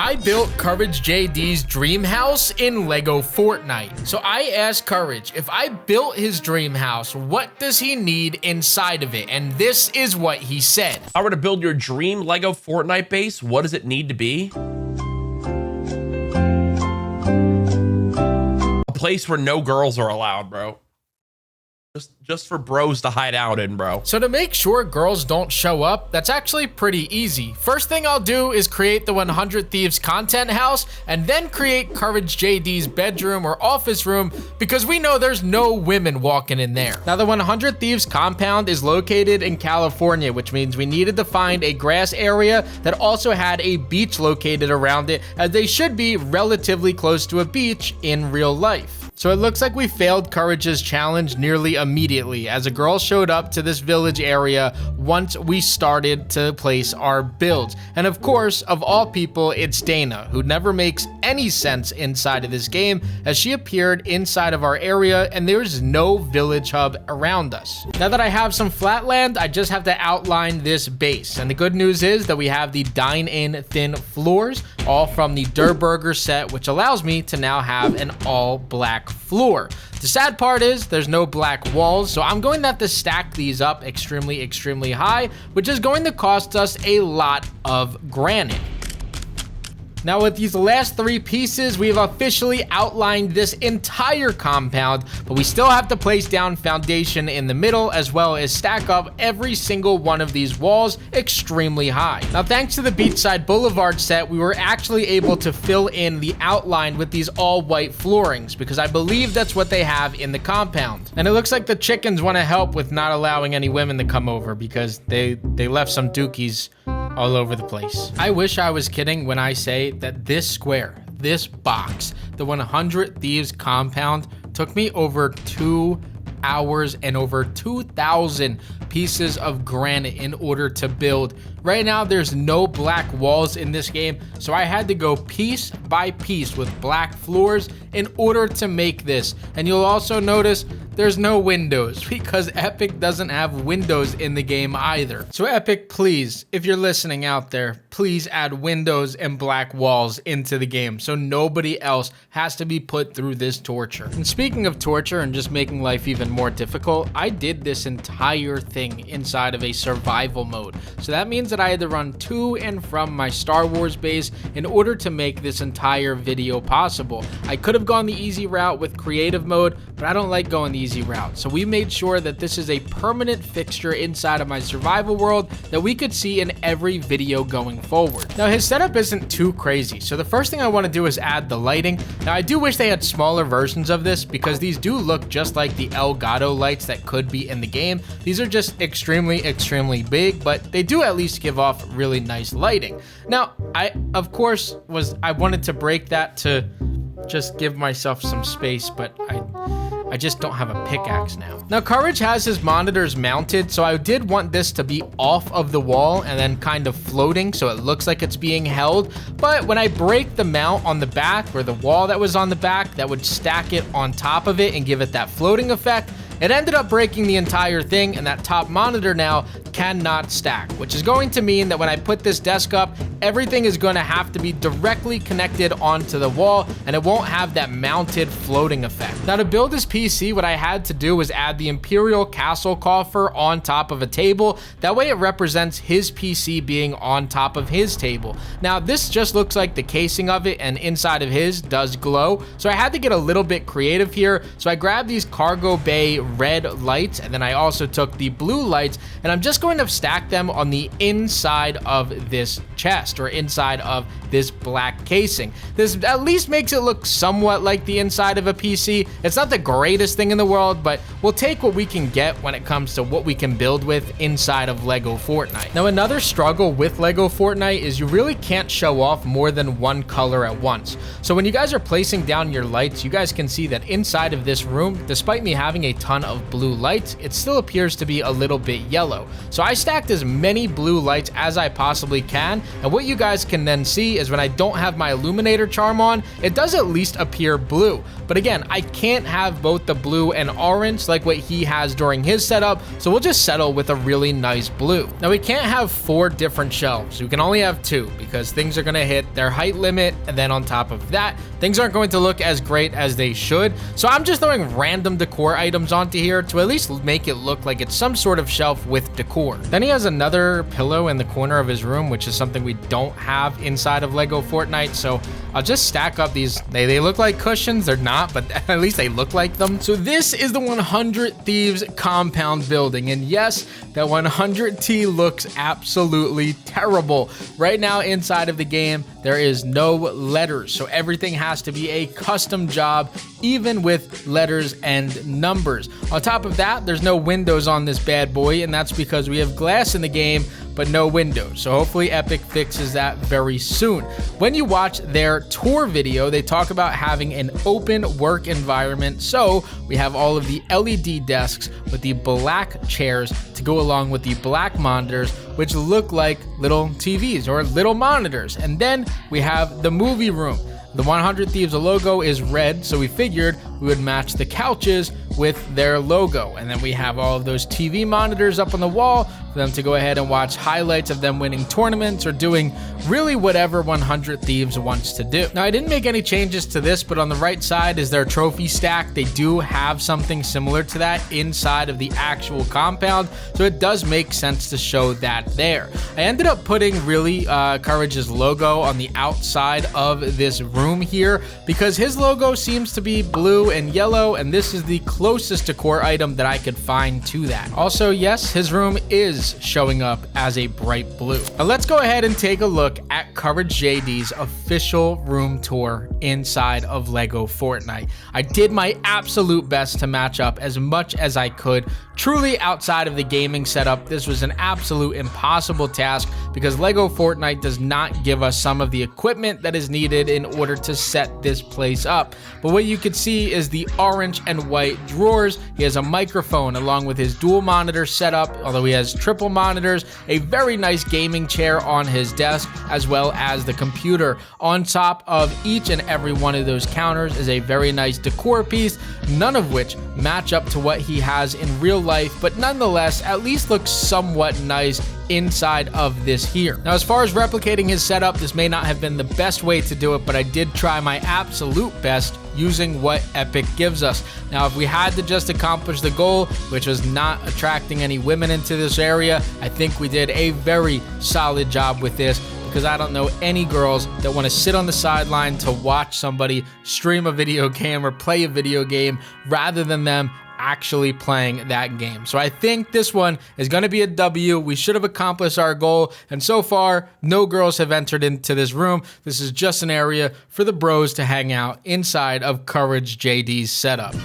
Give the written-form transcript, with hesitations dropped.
I built CouRageJD's dream house in LEGO Fortnite. So I asked Courage, if I built his dream house, what does he need inside of it? And this is what he said. If I were to build your dream LEGO Fortnite base, what does it need to be? A place where no girls are allowed, bro. Just for bros to hide out in, bro. So to make sure girls don't show up, that's actually pretty easy. First thing I'll do is create the 100 Thieves content house and then create CouRageJD's bedroom or office room because we know there's no women walking in there. Now the 100 Thieves compound is located in California, which means we needed to find a grass area that also had a beach located around it, as they should be relatively close to a beach in real life. So it looks like we failed Courage's challenge nearly immediately as a girl showed up to this village area once we started to place our builds. And of course, of all people, it's Dana, who never makes any sense inside of this game, as she appeared inside of our area and there's no village hub around us. Now that I have some flat land, I just have to outline this base. And the good news is that we have the dine-in thin floors, all from the Der Burger set, which allows me to now have an all black floor. The sad part is there's no black walls, so I'm going to have to stack these up extremely high, which is going to cost us a lot of granite. Now with these last three pieces, we've officially outlined this entire compound, but we still have to place down foundation in the middle as well as stack up every single one of these walls extremely high. Now thanks to the Beachside Boulevard set, we were actually able to fill in the outline with these all white floorings because I believe that's what they have in the compound. And it looks like the chickens want to help with not allowing any women to come over because they left some dookies all over the place. I wish I was kidding when I say that this square, this box, the 100 Thieves compound took me over 2 hours and over 2,000 pieces of granite in order to build. Right now, there's no black walls in this game, so I had to go piece by piece with black floors in order to make this. And you'll also notice there's no windows because Epic doesn't have windows in the game either. So Epic, please, if you're listening out there, please add windows and black walls into the game so nobody else has to be put through this torture. And speaking of torture and just making life even more difficult, I did this entire thing inside of a survival mode. So that means that I had to run to and from my Star Wars base in order to make this entire video possible. I could have gone the easy route with creative mode, but I don't like going the easy route. So we made sure that this is a permanent fixture inside of my survival world that we could see in every video going forward. Now his setup isn't too crazy. So the first thing I want to do is add the lighting. Now I do wish they had smaller versions of this because these do look just like the Elgato lights that could be in the game. These are just extremely big, but they do at least give off really nice lighting. Now I wanted to break that to just give myself some space, but I just don't have a pickaxe now. Now Courage has his monitors mounted, so I did want this to be off of the wall and then kind of floating so it looks like it's being held. But when I break the mount on the back, or the wall that was on the back that would stack it on top of it and give it that floating effect, it ended up breaking the entire thing, and that top monitor now cannot stack, which is going to mean that when I put this desk up, everything is going to have to be directly connected onto the wall, and it won't have that mounted floating effect. Now to build this PC, what I had to do was add the Imperial Castle coffer on top of a table. That way it represents his PC being on top of his table. Now this just looks like the casing of it, and inside of his does glow. So I had to get a little bit creative here. So I grabbed these cargo bay red lights, and then I also took the blue lights, and I'm just going to stack them on the inside of this chest, or inside of this black casing. This at least makes it look somewhat like the inside of a PC. It's not the greatest thing in the world, but we'll take what we can get when it comes to what we can build with inside of LEGO Fortnite. Now another struggle with LEGO Fortnite is you really can't show off more than one color at once. So when you guys are placing down your lights, you guys can see that inside of this room, despite me having a ton of blue lights, it still appears to be a little bit yellow. So I stacked as many blue lights as I possibly can, and what you guys can then see is when I don't have my illuminator charm on, it does at least appear blue. But again, I can't have both the blue and orange like what he has during his setup, so we'll just settle with a really nice blue. Now we can't have 4 different shelves. We can only have 2 because things are gonna hit their height limit, and then on top of that, things aren't going to look as great as they should. So I'm just throwing random decor items onto here to at least make it look like it's some sort of shelf with decor. Then he has another pillow in the corner of his room, which is something we don't have inside of LEGO Fortnite. So I'll just stack up these. They look like cushions. They're not, but at least they look like them. So this is the 100 Thieves compound building. And yes, that 100T looks absolutely terrible. Right now inside of the game, there is no letters. So everything has to be a custom job, even with letters and numbers. On top of that, there's no windows on this bad boy, and that's because we have glass in the game, but no windows. So hopefully Epic fixes that very soon. When you watch their tour video, they talk about having an open work environment. So we have all of the LED desks with the black chairs to go along with the black monitors, which look like little TVs or little monitors. And then we have the movie room. The 100 Thieves logo is red, so we figured we would match the couches with their logo. And then we have all of those TV monitors up on the wall for them to go ahead and watch highlights of them winning tournaments or doing really whatever 100 Thieves wants to do. Now, I didn't make any changes to this, but on the right side is their trophy stack. They do have something similar to that inside of the actual compound, so it does make sense to show that there. I ended up putting really CouRage's logo on the outside of this room here because his logo seems to be blue and yellow, and this is the closest decor item that I could find to that. Also, yes, his room is showing up as a bright blue. Now let's go ahead and take a look at CouRageJD's official room tour inside of LEGO Fortnite. I did my absolute best to match up as much as I could. Truly, outside of the gaming setup, this was an absolute impossible task because LEGO Fortnite does not give us some of the equipment that is needed in order to set this place up. But what you could see is the orange and white drawers. He has a microphone along with his dual monitor setup, although he has triple monitors, a very nice gaming chair on his desk, as well as the computer. On top of each and every one of those counters is a very nice decor piece, none of which match up to what he has in real life, but nonetheless at least looks somewhat nice inside of this here. Now, as far as replicating his setup, this may not have been the best way to do it, but I did try my absolute best using what Epic gives us. Now, if we had to just accomplish the goal, which was not attracting any women into this area, I think we did a very solid job with this, because I don't know any girls that want to sit on the sideline to watch somebody stream a video game or play a video game rather than them actually playing that game. So I think this one is going to be a W. We should have accomplished our goal, and so far no girls have entered into this room. This is just an area for the bros to hang out inside of CouRageJD's setup.